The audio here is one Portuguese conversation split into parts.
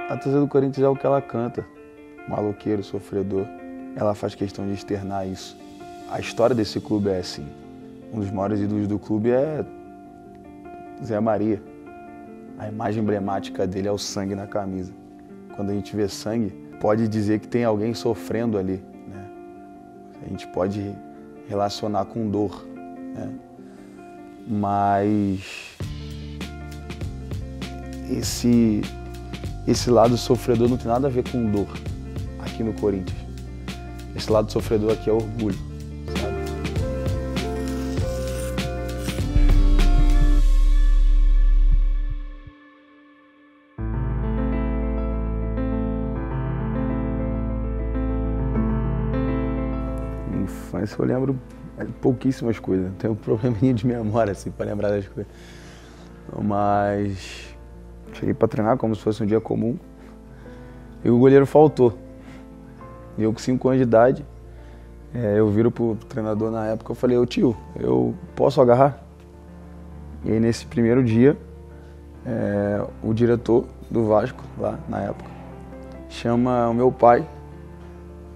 A torcida do Corinthians é o que ela canta, maloqueiro, sofredor. Ela faz questão de externar isso. A história desse clube é assim. Um dos maiores ídolos do clube é Zé Maria. A imagem emblemática dele é o sangue na camisa. Quando a gente vê sangue, pode dizer que tem alguém sofrendo ali, né? A gente pode relacionar com dor, né? Mas esse lado sofredor não tem nada a ver com dor aqui no Corinthians. Esse lado sofredor aqui é orgulho, sabe? Minha infância eu lembro pouquíssimas coisas. Tenho um probleminha de memória assim para lembrar das coisas. Mas cheguei para treinar como se fosse um dia comum e o goleiro faltou. E eu com 5 anos de idade, eu viro pro treinador na época, eu falei, ô tio, eu posso agarrar? E aí nesse primeiro dia, o diretor do Vasco, lá na época, chama o meu pai,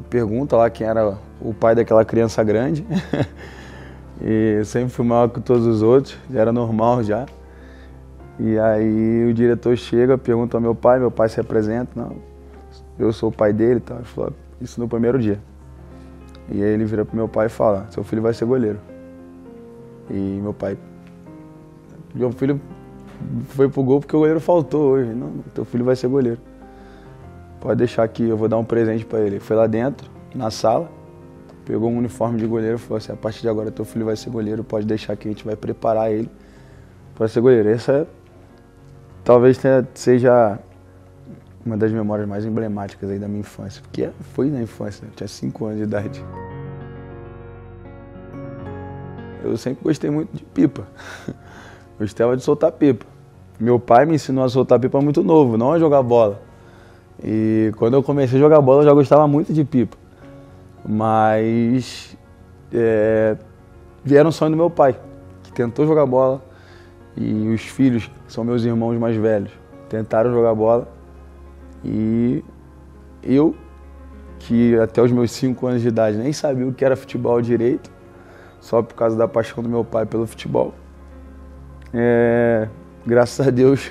pergunta lá quem era o pai daquela criança grande, e eu sempre fui maior que todos os outros, já era normal já. E aí o diretor chega, pergunta ao meu pai se apresenta, não, eu sou o pai dele e tal. Ele falou, isso no primeiro dia. E aí ele vira pro meu pai e fala, seu filho vai ser goleiro. E meu filho foi pro gol porque o goleiro faltou hoje. Não, teu filho vai ser goleiro. Pode deixar aqui, eu vou dar um presente pra ele. Ele foi lá dentro, na sala, pegou um uniforme de goleiro e falou assim, a partir de agora teu filho vai ser goleiro, pode deixar que a gente vai preparar ele para ser goleiro. Essa talvez seja uma das memórias mais emblemáticas aí da minha infância, porque foi na infância, eu tinha 5 anos de idade. Eu sempre gostei muito de pipa, gostava de soltar pipa. Meu pai me ensinou a soltar pipa muito novo, não a jogar bola. E quando eu comecei a jogar bola eu já gostava muito de pipa. Mas vieram um sonho do meu pai, que tentou jogar bola, e os filhos, que são meus irmãos mais velhos, tentaram jogar bola. E eu, que até os meus 5 anos de idade nem sabia o que era futebol direito, só por causa da paixão do meu pai pelo futebol, graças a Deus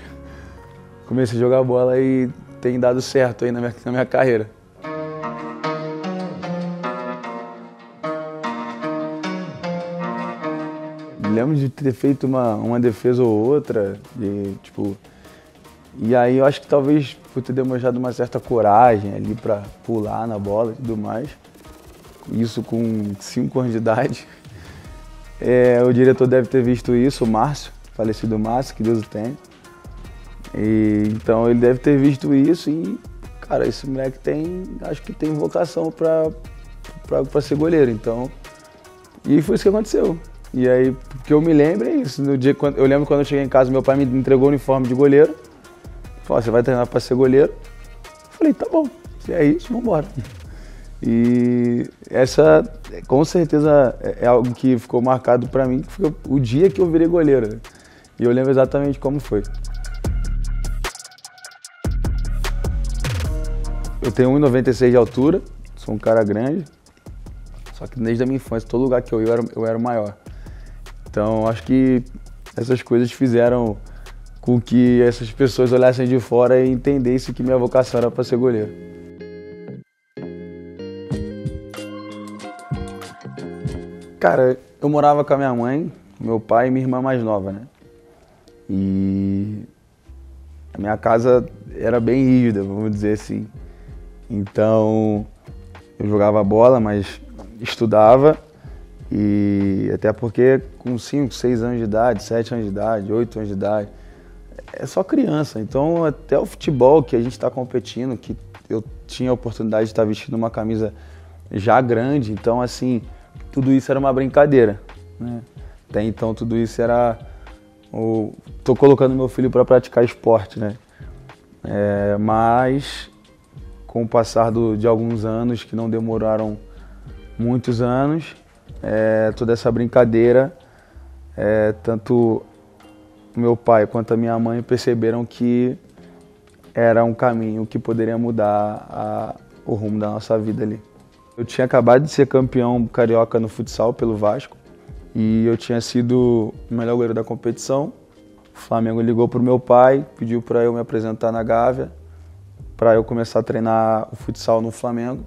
comecei a jogar bola e tem dado certo aí na minha carreira. Me lembro de ter feito uma defesa ou outra, e aí eu acho que talvez por ter demonstrado uma certa coragem ali para pular na bola e tudo mais, isso com 5 anos de idade, o diretor deve ter visto isso, o Márcio, falecido Márcio, que Deus o tenha. Então ele deve ter visto isso e, cara, esse moleque acho que tem vocação para ser goleiro, então, e foi isso que aconteceu. E aí, porque eu me lembro é isso, eu lembro quando eu cheguei em casa, meu pai me entregou o uniforme de goleiro, falou, você vai treinar para ser goleiro? Eu falei, tá bom, se é isso, vamos embora. E essa, com certeza, é algo que ficou marcado para mim, que foi o dia que eu virei goleiro. E eu lembro exatamente como foi. Eu tenho 1,96 de altura, sou um cara grande, só que desde a minha infância, todo lugar que eu ia, eu era o maior. Então, acho que essas coisas fizeram com que essas pessoas olhassem de fora e entendessem que minha vocação era para ser goleiro. Cara, eu morava com a minha mãe, meu pai e minha irmã mais nova, né? E a minha casa era bem rígida, vamos dizer assim. Então, eu jogava bola, mas estudava. E até porque com 5, 6 anos de idade, 7 anos de idade, 8 anos de idade, é só criança. Então até o futebol que a gente está competindo, que eu tinha a oportunidade de estar vestindo uma camisa já grande, então assim, tudo isso era uma brincadeira, né? Até então tudo isso era, tô colocando meu filho para praticar esporte, né? Mas com o passar de alguns anos, que não demoraram muitos anos, toda essa brincadeira, tanto meu pai quanto a minha mãe perceberam que era um caminho que poderia mudar o rumo da nossa vida ali. Eu tinha acabado de ser campeão carioca no futsal pelo Vasco e eu tinha sido o melhor goleiro da competição. O Flamengo ligou para o meu pai, pediu para eu me apresentar na Gávea, para eu começar a treinar o futsal no Flamengo.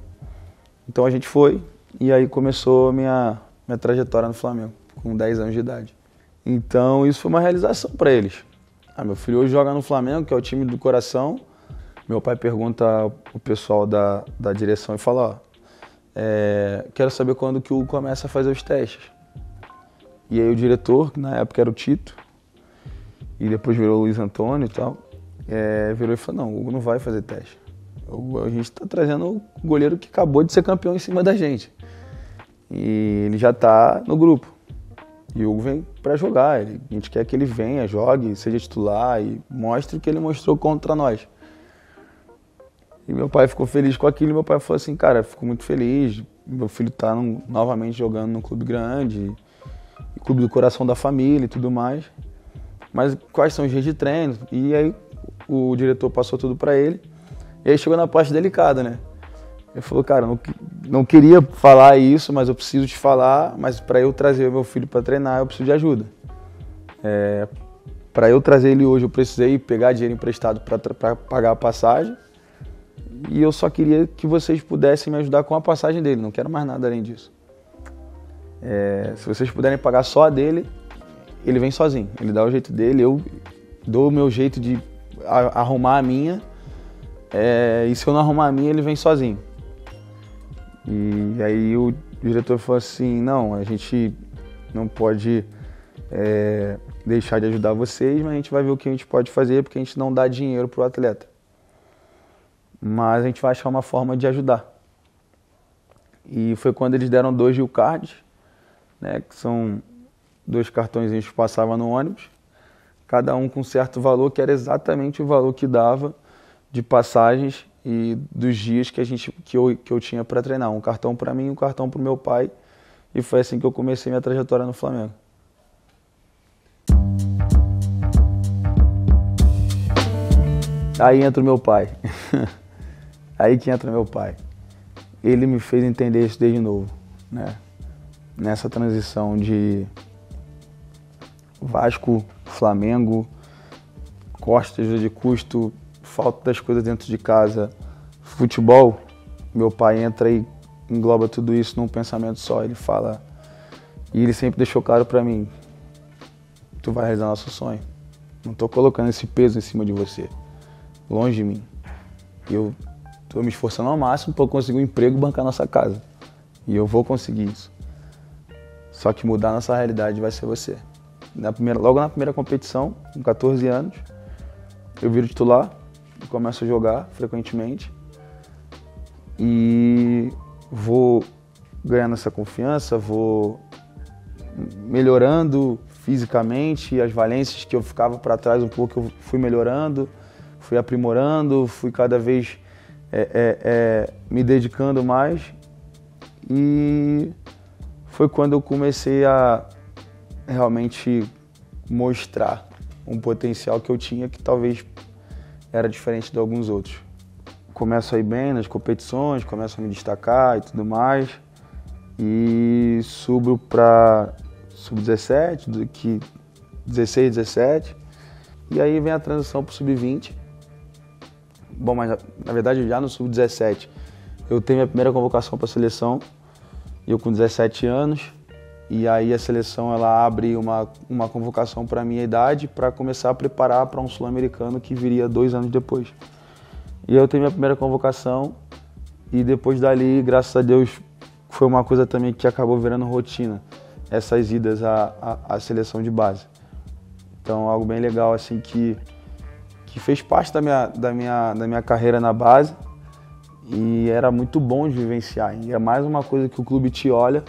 Então a gente foi e aí começou a minha trajetória no Flamengo, com 10 anos de idade. Então isso foi uma realização para eles. Meu filho hoje joga no Flamengo, que é o time do coração. Meu pai pergunta o pessoal da direção e fala, quero saber quando que o Hugo começa a fazer os testes. E aí o diretor, que na época era o Tito, e depois virou o Luiz Antônio e tal, virou e falou, não, o Hugo não vai fazer teste. A gente está trazendo o goleiro que acabou de ser campeão em cima da gente. E ele já está no grupo. E o Hugo vem para jogar, a gente quer que ele venha, jogue, seja titular e mostre o que ele mostrou contra nós. E meu pai ficou feliz com aquilo e meu pai falou assim, cara, fico muito feliz, meu filho está novamente jogando num clube grande, clube do coração da família e tudo mais. Mas quais são os dias de treino? E aí o diretor passou tudo para ele e aí chegou na parte delicada, né? Ele falou, cara, não queria falar isso, mas eu preciso te falar, mas para eu trazer o meu filho para treinar, eu preciso de ajuda. Para eu trazer ele hoje, eu precisei pegar dinheiro emprestado para pagar a passagem e eu só queria que vocês pudessem me ajudar com a passagem dele, não quero mais nada além disso. Se vocês puderem pagar só a dele, ele vem sozinho, ele dá o jeito dele, eu dou o meu jeito de arrumar a minha, e se eu não arrumar a minha, ele vem sozinho. E aí o diretor falou assim, não, a gente não pode deixar de ajudar vocês, mas a gente vai ver o que a gente pode fazer, porque a gente não dá dinheiro para o atleta. Mas a gente vai achar uma forma de ajudar. E foi quando eles deram 2 Gil Cards, né, que são 2 cartõezinhos que passavam no ônibus, cada um com certo valor, que era exatamente o valor que dava de passagens e dos dias que eu tinha para treinar. Um cartão para mim e um cartão para o meu pai. E foi assim que eu comecei minha trajetória no Flamengo. Aí entra o meu pai. Aí que entra o meu pai. Ele me fez entender isso desde novo, né? Nessa transição de Vasco, Flamengo, corte de custo, falta das coisas dentro de casa, futebol, meu pai entra e engloba tudo isso num pensamento só. Ele fala, e ele sempre deixou claro pra mim, tu vai realizar nosso sonho. Não tô colocando esse peso em cima de você, longe de mim. Eu tô me esforçando ao máximo para conseguir um emprego e bancar nossa casa. E eu vou conseguir isso. Só que mudar nossa realidade vai ser você. Logo na primeira competição, com 14 anos, eu viro titular, começo a jogar frequentemente e vou ganhando essa confiança, vou melhorando fisicamente, as valências que eu ficava para trás um pouco eu fui melhorando, fui aprimorando, fui cada vez me dedicando mais e foi quando eu comecei a realmente mostrar um potencial que eu tinha que talvez era diferente de alguns outros. Começo a ir bem nas competições, começo a me destacar e tudo mais. E subo para sub-17, 16, 17. E aí vem a transição para o sub-20. Bom, mas na verdade já no sub-17 eu tenho minha primeira convocação para a seleção. Eu com 17 anos. E aí a seleção ela abre uma convocação para a minha idade para começar a preparar para um sul-americano que viria 2 anos depois. E eu tenho minha primeira convocação e depois dali, graças a Deus, foi uma coisa também que acabou virando rotina, essas idas à seleção de base. Então algo bem legal assim que fez parte da minha carreira na base e era muito bom de vivenciar. E é mais uma coisa que o clube te olha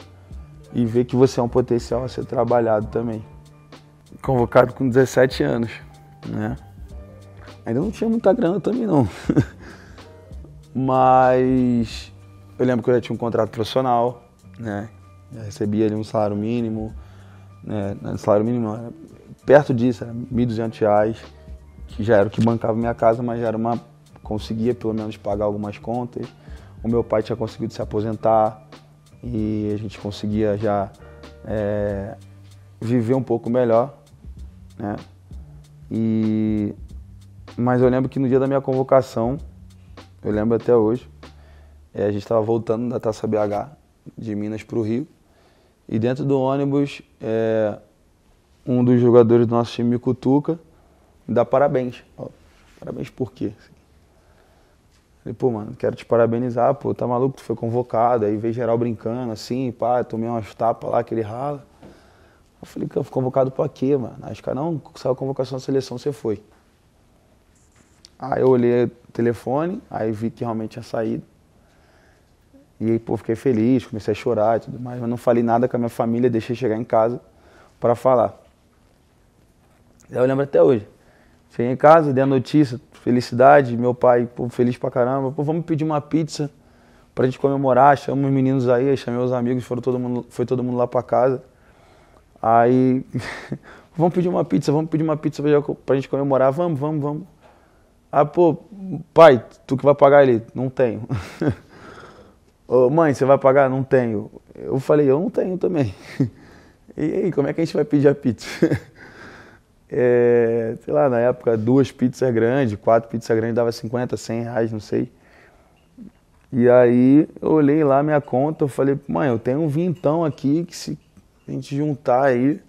e ver que você é um potencial a ser trabalhado também. Convocado com 17 anos, né? Ainda não tinha muita grana também não. Mas eu lembro que eu já tinha um contrato profissional, né? Já recebia ali um salário mínimo, né? Salário mínimo não, era perto disso, era R$ 1.200, que já era o que bancava minha casa, mas já era uma conseguia pelo menos pagar algumas contas. O meu pai tinha conseguido se aposentar e a gente conseguia já viver um pouco melhor, né? Mas eu lembro que no dia da minha convocação, eu lembro até hoje, a gente estava voltando da Taça BH, de Minas para o Rio, e dentro do ônibus, um dos jogadores do nosso time me cutuca, me dá parabéns. Parabéns por quê? Falei, pô, mano, quero te parabenizar, pô, tá maluco, tu foi convocado, aí veio geral brincando, assim, pá, tomei umas tapas lá que ele rala. Eu falei, fui convocado pra quê, mano? Aí os caras, não, saiu a convocação da seleção, você foi. Aí eu olhei o telefone, aí vi que realmente tinha saído. E aí, pô, fiquei feliz, comecei a chorar e tudo mais, mas não falei nada com a minha família, deixei chegar em casa pra falar. Aí eu lembro até hoje. Cheguei em casa, dei a notícia, felicidade, meu pai, pô, feliz pra caramba, pô, vamos pedir uma pizza pra gente comemorar, chamamos os meninos aí chamei os amigos, foi todo mundo lá pra casa. Aí, vamos pedir uma pizza pra gente comemorar, vamos. Ah, pô, pai, tu que vai pagar ele? Não tenho. Ô, mãe, você vai pagar? Não tenho. Eu falei, eu não tenho também. E aí, como é que a gente vai pedir a pizza? Sei lá, na época, 2 pizzas grandes, 4 pizzas grandes dava 50, 100 reais, não sei. E aí, eu olhei lá minha conta, eu falei, mãe, eu tenho um vintão aqui, que se a gente juntar aí,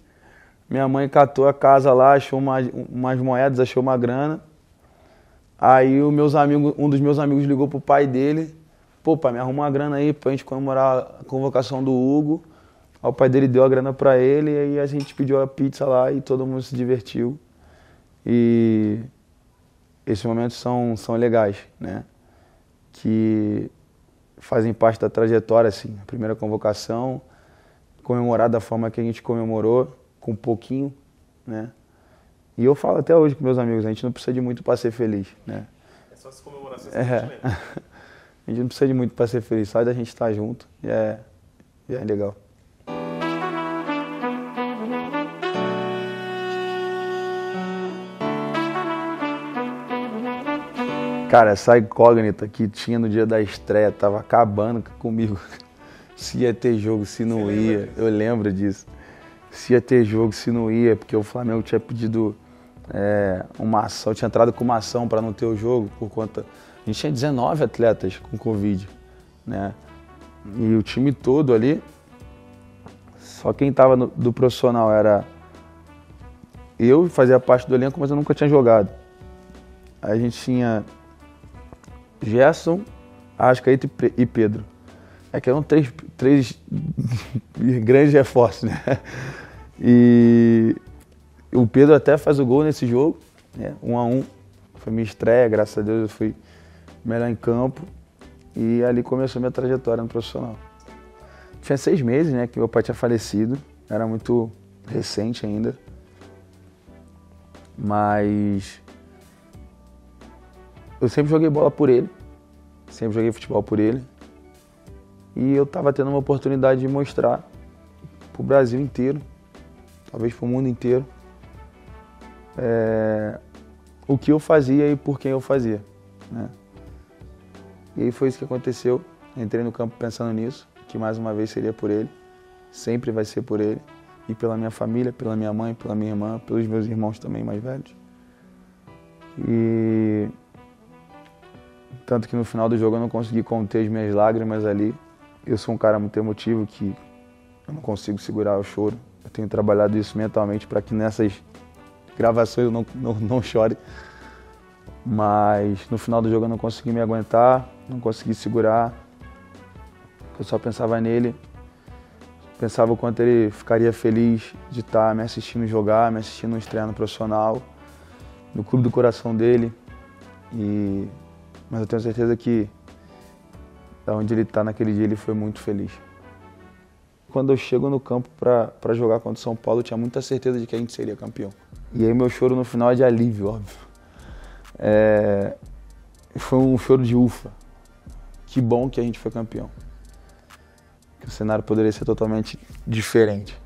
minha mãe catou a casa lá, achou umas moedas, achou uma grana. Aí um dos meus amigos ligou pro pai dele, pô, pai, me arruma uma grana aí pra gente comemorar a convocação do Hugo. Aí o pai dele deu a grana pra ele e aí a gente pediu a pizza lá e todo mundo se divertiu. E esses momentos são legais, né? Que fazem parte da trajetória, assim. A primeira convocação, comemorar da forma que a gente comemorou, com um pouquinho, né? E eu falo até hoje com meus amigos, a gente não precisa de muito para ser feliz, né? É só se comemorar, você A gente não precisa de muito para ser feliz, só da gente estar junto e é legal. Cara, essa incógnita que tinha no dia da estreia tava acabando comigo. Se ia ter jogo, se não ia, eu lembro disso. Se ia ter jogo, se não ia, porque o Flamengo tinha pedido uma ação, tinha entrado com uma ação para não ter o jogo, por conta... A gente tinha 19 atletas com Covid, né? E o time todo ali, só quem tava do profissional era eu, fazia parte do elenco, mas eu nunca tinha jogado. Aí a gente tinha Gerson, Arrascaeta e Pedro. Que eram três grandes reforços, né? E o Pedro até faz o gol nesse jogo, né? 1-1. Foi minha estreia, graças a Deus eu fui melhor em campo. E ali começou minha trajetória no profissional. Tinha 6 meses, né, que meu pai tinha falecido. Era muito recente ainda. Mas eu sempre joguei bola por ele. Sempre joguei futebol por ele. E eu estava tendo uma oportunidade de mostrar para o Brasil inteiro, talvez para o mundo inteiro, o que eu fazia e por quem eu fazia, né? E aí foi isso que aconteceu. Entrei no campo pensando nisso, que mais uma vez seria por ele, sempre vai ser por ele, e pela minha família, pela minha mãe, pela minha irmã, pelos meus irmãos também mais velhos. E tanto que no final do jogo eu não consegui conter as minhas lágrimas ali. Eu sou um cara muito emotivo, que eu não consigo segurar o choro. Eu tenho trabalhado isso mentalmente para que nessas gravações eu não chore. Mas no final do jogo eu não consegui me aguentar, não consegui segurar. Eu só pensava nele, pensava o quanto ele ficaria feliz de estar me assistindo jogar, me assistindo estrear no profissional, no clube do coração dele. Mas eu tenho certeza que onde ele está naquele dia, ele foi muito feliz. Quando eu chego no campo para jogar contra o São Paulo, eu tinha muita certeza de que a gente seria campeão. E aí meu choro no final é de alívio, óbvio. Foi um choro de ufa. Que bom que a gente foi campeão. Que o cenário poderia ser totalmente diferente.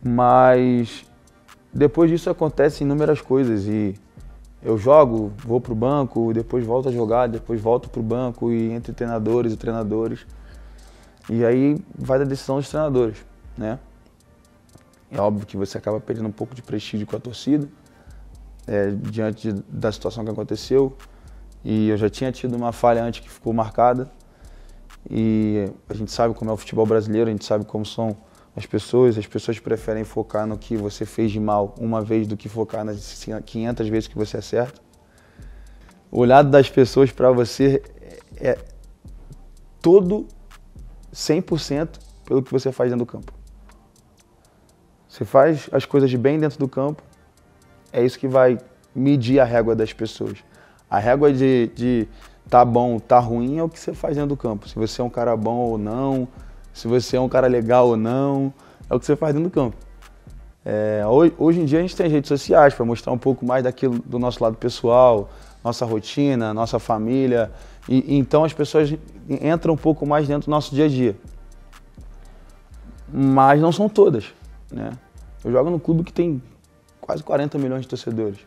Mas depois disso acontecem inúmeras coisas e Eu jogo, vou pro banco, depois volto a jogar, depois volto pro banco e entre treinadores e treinadores. E aí vai da decisão dos treinadores, né? É óbvio que você acaba perdendo um pouco de prestígio com a torcida, diante da situação que aconteceu. E eu já tinha tido uma falha antes que ficou marcada. E a gente sabe como é o futebol brasileiro, a gente sabe como são as pessoas preferem focar no que você fez de mal uma vez do que focar nas 500 vezes que você acerta. O olhado das pessoas para você é todo 100% pelo que você faz dentro do campo. Você faz as coisas de bem dentro do campo, é isso que vai medir a régua das pessoas. A régua de tá bom, tá ruim é o que você faz dentro do campo. Se você é um cara bom ou não, se você é um cara legal ou não, é o que você faz dentro do campo. Hoje em dia a gente tem redes sociais para mostrar um pouco mais daquilo do nosso lado pessoal, nossa rotina, nossa família. E então as pessoas entram um pouco mais dentro do nosso dia a dia. Mas não são todas, né? Eu jogo num clube que tem quase 40 milhões de torcedores.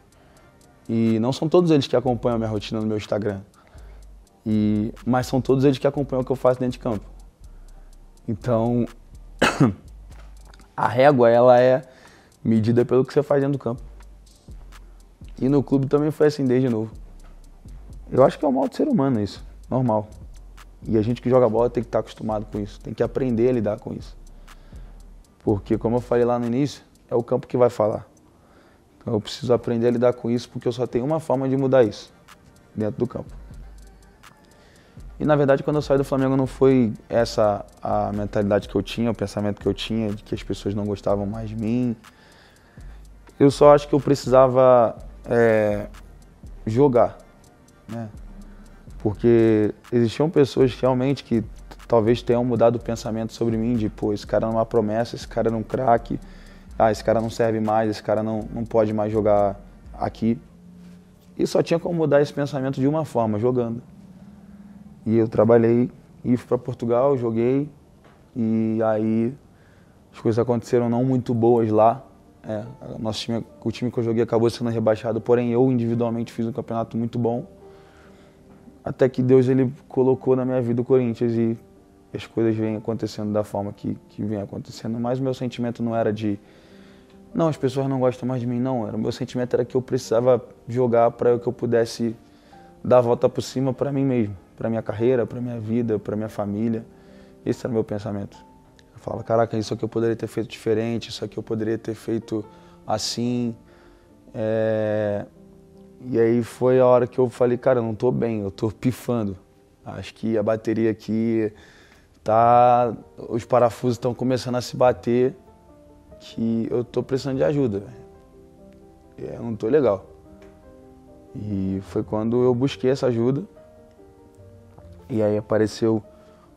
E não são todos eles que acompanham a minha rotina no meu Instagram. Mas são todos eles que acompanham o que eu faço dentro de campo. Então, a régua, ela é medida pelo que você faz dentro do campo. E no clube também foi assim desde novo. Eu acho que é o mal do ser humano isso, normal. E a gente que joga bola tem que estar acostumado com isso, tem que aprender a lidar com isso. Porque, como eu falei lá no início, é o campo que vai falar. Então eu preciso aprender a lidar com isso porque eu só tenho uma forma de mudar isso, dentro do campo. E na verdade quando eu saí do Flamengo não foi essa a mentalidade que eu tinha, o pensamento que eu tinha de que as pessoas não gostavam mais de mim. Eu só acho que eu precisava jogar, né? Porque existiam pessoas realmente que talvez tenham mudado o pensamento sobre mim de, pô, esse cara não é uma promessa, esse cara não é um craque, esse cara não serve mais, esse cara não pode mais jogar aqui. E só tinha como mudar esse pensamento de uma forma, jogando. E eu trabalhei e fui para Portugal, joguei, e aí as coisas aconteceram não muito boas lá. O time que eu joguei acabou sendo rebaixado, porém eu individualmente fiz um campeonato muito bom. Até que Deus ele colocou na minha vida o Corinthians e as coisas vêm acontecendo da forma que vem acontecendo. Mas o meu sentimento não era de, não, as pessoas não gostam mais de mim, não. O meu sentimento era que eu precisava jogar para que eu pudesse dar a volta por cima para mim mesmo, para minha carreira, para minha vida, para minha família. Esse era o meu pensamento. Eu falava, caraca, isso aqui eu poderia ter feito diferente, isso aqui eu poderia ter feito assim. E aí foi a hora que eu falei, cara, eu não tô bem, eu tô pifando. Acho que a bateria aqui os parafusos estão começando a se bater, que eu tô precisando de ajuda. Eu não tô legal. E foi quando eu busquei essa ajuda. E aí apareceu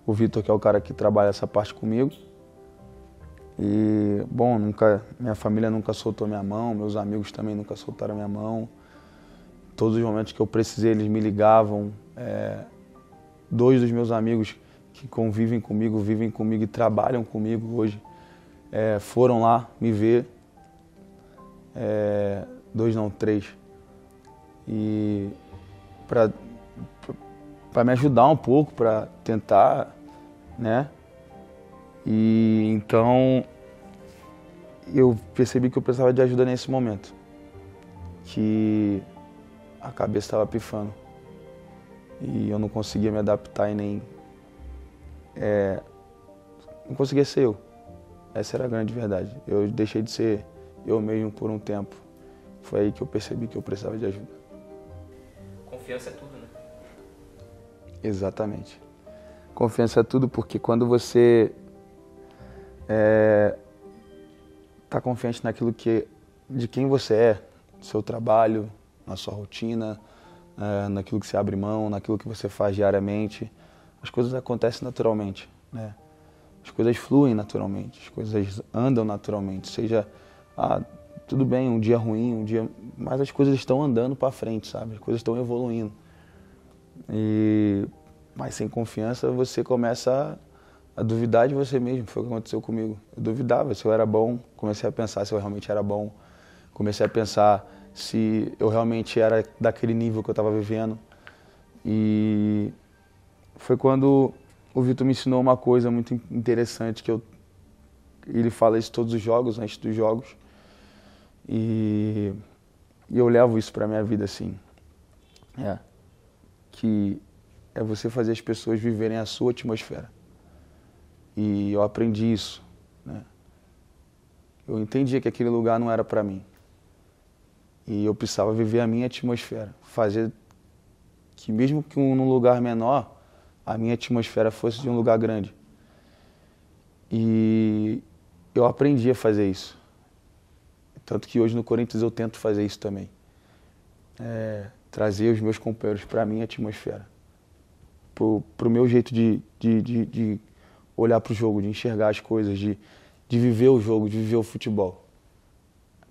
o Vitor, que é o cara que trabalha essa parte comigo. E, bom, minha família nunca soltou minha mão, meus amigos também nunca soltaram minha mão. Todos os momentos que eu precisei, eles me ligavam. 2 dos meus amigos que convivem comigo e trabalham comigo hoje, foram lá me ver. 2 não, 3. E para me ajudar um pouco, para tentar, né? E então eu percebi que eu precisava de ajuda nesse momento, que a cabeça estava pifando e eu não conseguia me adaptar e nem não conseguia ser eu. Essa era a grande verdade. Eu deixei de ser eu mesmo por um tempo. Foi aí que eu percebi que eu precisava de ajuda. Confiança é tudo, né? Exatamente. Confiança é tudo, porque quando você tá confiante naquilo de quem você é, no seu trabalho, na sua rotina, naquilo que você abre mão, naquilo que você faz diariamente, as coisas acontecem naturalmente, né? As coisas fluem naturalmente, as coisas andam naturalmente, seja tudo bem, um dia ruim, mas as coisas estão andando para frente, sabe? As coisas estão evoluindo. Mas sem confiança você começa a duvidar de você mesmo. Foi o que aconteceu comigo. Eu duvidava se eu era bom, comecei a pensar se eu realmente era bom, comecei a pensar se eu realmente era daquele nível que eu estava vivendo. E foi quando o Vitor me ensinou uma coisa muito interessante, ele fala isso todos os jogos, antes dos jogos, e eu levo isso para minha vida, assim, que é você fazer as pessoas viverem a sua atmosfera. E eu aprendi isso, né? Eu entendia que aquele lugar não era para mim. E eu precisava viver a minha atmosfera, fazer que mesmo que num lugar menor, a minha atmosfera fosse de um lugar grande. E eu aprendi a fazer isso. Tanto que hoje no Corinthians eu tento fazer isso também. Trazer os meus companheiros para a minha atmosfera. Pro meu jeito de olhar para o jogo, de enxergar as coisas, de viver o jogo, de viver o futebol.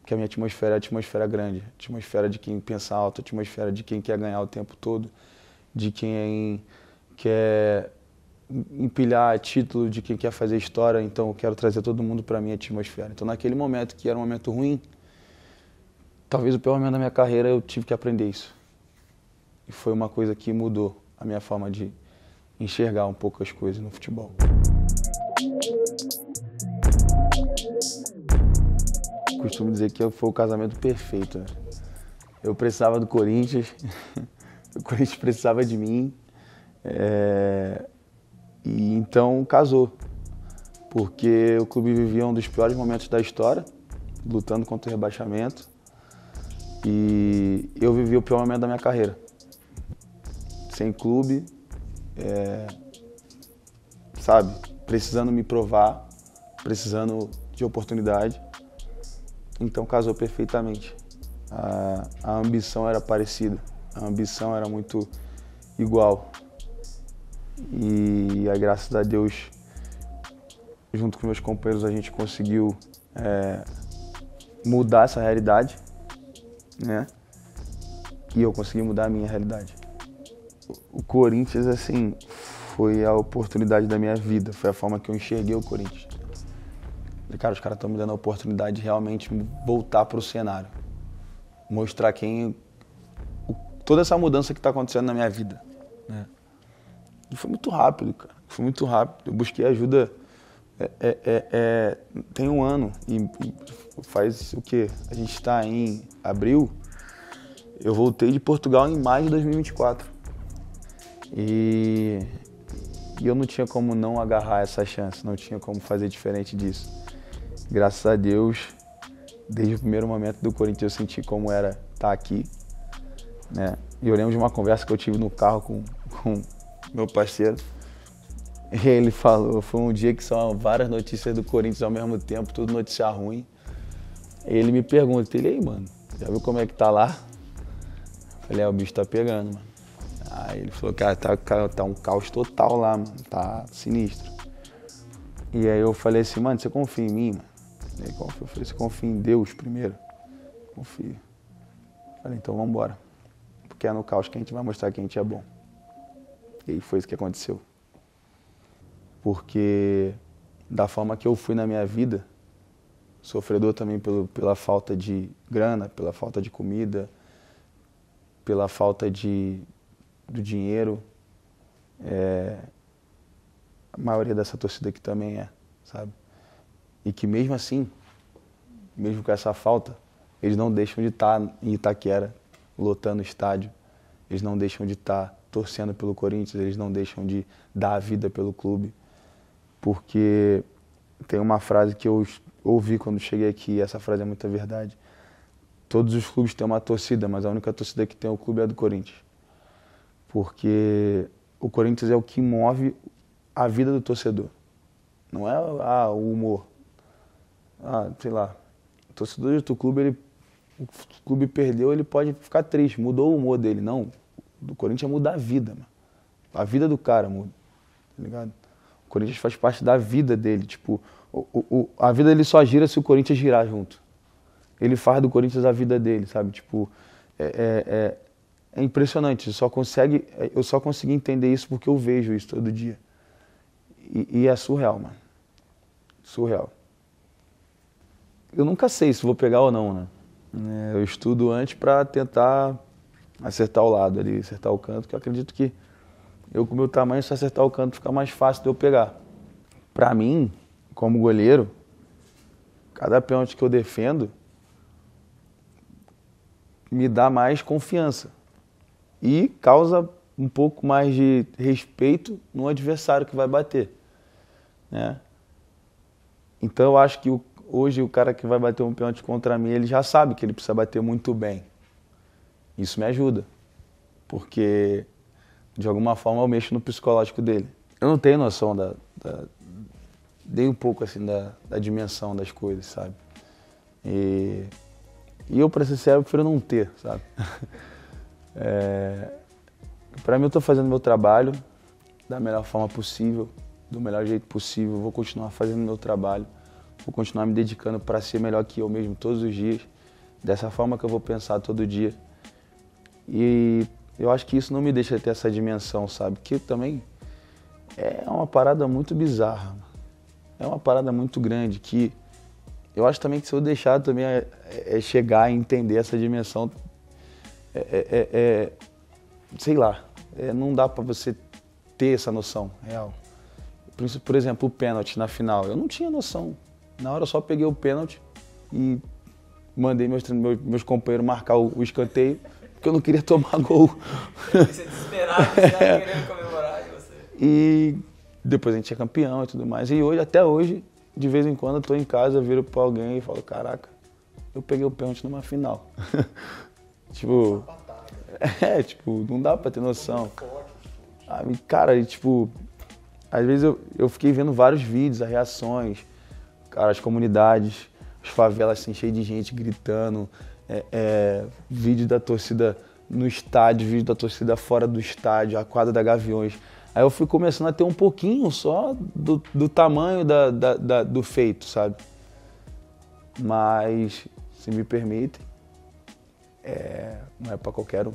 Porque a minha atmosfera é a atmosfera grande, a atmosfera de quem pensa alto, a atmosfera de quem quer ganhar o tempo todo, de quem quer empilhar título, de quem quer fazer história. Então eu quero trazer todo mundo para a minha atmosfera. Então naquele momento, que era um momento ruim, talvez o pior momento da minha carreira, eu tive que aprender isso. E foi uma coisa que mudou a minha forma de enxergar um pouco as coisas no futebol. Costumo dizer que foi o casamento perfeito, né? Eu precisava do Corinthians, o Corinthians precisava de mim, e então casou. Porque o clube vivia um dos piores momentos da história, lutando contra o rebaixamento, e eu vivi o pior momento da minha carreira. Sem clube, sabe, precisando me provar, precisando de oportunidade. Então casou perfeitamente. A ambição era parecida, a ambição era muito igual. E graças a Deus, junto com meus companheiros, a gente conseguiu mudar essa realidade, né? E eu consegui mudar a minha realidade. O Corinthians, assim, foi a oportunidade da minha vida, foi a forma que eu enxerguei o Corinthians. Cara, os caras estão me dando a oportunidade de realmente voltar para o cenário. Mostrar toda essa mudança que está acontecendo na minha vida, né? E foi muito rápido, cara. Foi muito rápido. Eu busquei ajuda tem um ano e faz o quê? A gente está em abril. Eu voltei de Portugal em maio de 2024. E eu não tinha como não agarrar essa chance, não tinha como fazer diferente disso. Graças a Deus, desde o primeiro momento do Corinthians eu senti como era estar aqui, né? E eu lembro de uma conversa que eu tive no carro com meu parceiro. E ele falou, foi um dia que são várias notícias do Corinthians ao mesmo tempo, tudo notícia ruim. E ele me pergunta, aí, mano, já viu como é que tá lá? Eu falei, o bicho tá pegando, mano. Aí ele falou, cara, tá um caos total lá, mano, tá sinistro. E aí eu falei assim, mano, você confia em mim, mano? Ele confia. Eu falei, você confia em Deus primeiro? Confio. Eu falei, então vamos embora. Porque é no caos que a gente vai mostrar que a gente é bom. E aí foi isso que aconteceu. Porque da forma que eu fui na minha vida, sofredor também pela falta de grana, pela falta de comida, pela falta do dinheiro, a maioria dessa torcida aqui também sabe? E que mesmo assim, mesmo com essa falta, eles não deixam de estar em Itaquera, lotando o estádio, eles não deixam de estar torcendo pelo Corinthians, eles não deixam de dar a vida pelo clube, porque tem uma frase que eu ouvi quando cheguei aqui, e essa frase é muita verdade. Todos os clubes têm uma torcida, mas a única torcida que tem o clube é a do Corinthians. Porque o Corinthians é o que move a vida do torcedor. Não é o humor. Sei lá, o torcedor de outro clube, o clube perdeu, ele pode ficar triste, mudou o humor dele. Não, do Corinthians muda a vida, mano. A vida do cara muda, tá ligado? O Corinthians faz parte da vida dele, tipo, a vida dele só gira se o Corinthians girar junto. Ele faz do Corinthians a vida dele, sabe? Tipo, é impressionante, eu só consegui entender isso porque eu vejo isso todo dia. E é surreal, mano. Surreal. Eu nunca sei se vou pegar ou não, né? Eu estudo antes para tentar acertar o lado ali, acertar o canto, que eu acredito que eu com o meu tamanho, se acertar o canto, fica mais fácil de eu pegar. Para mim, como goleiro, cada pênalti que eu defendo me dá mais confiança e causa um pouco mais de respeito no adversário que vai bater, né? Então eu acho que hoje o cara que vai bater um pênalti contra mim, ele já sabe que ele precisa bater muito bem. Isso me ajuda, porque de alguma forma eu mexo no psicológico dele. Eu não tenho noção nem um pouco assim da dimensão das coisas, sabe? E eu, pra ser sincero, eu prefiro não ter, sabe? Pra mim, eu tô fazendo meu trabalho da melhor forma possível, do melhor jeito possível. Vou continuar fazendo meu trabalho, vou continuar me dedicando para ser melhor que eu mesmo todos os dias, dessa forma que eu vou pensar todo dia. E eu acho que isso não me deixa ter essa dimensão, sabe? Que também é uma parada muito bizarra, é uma parada muito grande, que eu acho também que se eu deixar também chegar a entender essa dimensão, sei lá, não dá pra você ter essa noção real. Por exemplo, o pênalti na final, eu não tinha noção. Na hora eu só peguei o pênalti e mandei meus companheiros marcar o escanteio, porque eu não queria tomar gol. Você desesperado, você querendo comemorar de você. E depois a gente é campeão e tudo mais. E hoje, até hoje, de vez em quando eu tô em casa, eu viro pra alguém e falo, caraca, eu peguei o pênalti numa final. Tipo, tipo, não dá pra ter noção. Cara, e, tipo, às vezes eu fiquei vendo vários vídeos, as reações, cara, as comunidades, as favelas assim, cheias de gente gritando, vídeo da torcida no estádio, vídeo da torcida fora do estádio, a quadra da Gaviões. Aí eu fui começando a ter um pouquinho só do tamanho do feito, sabe? Mas, se me permitem, não é pra qualquer um.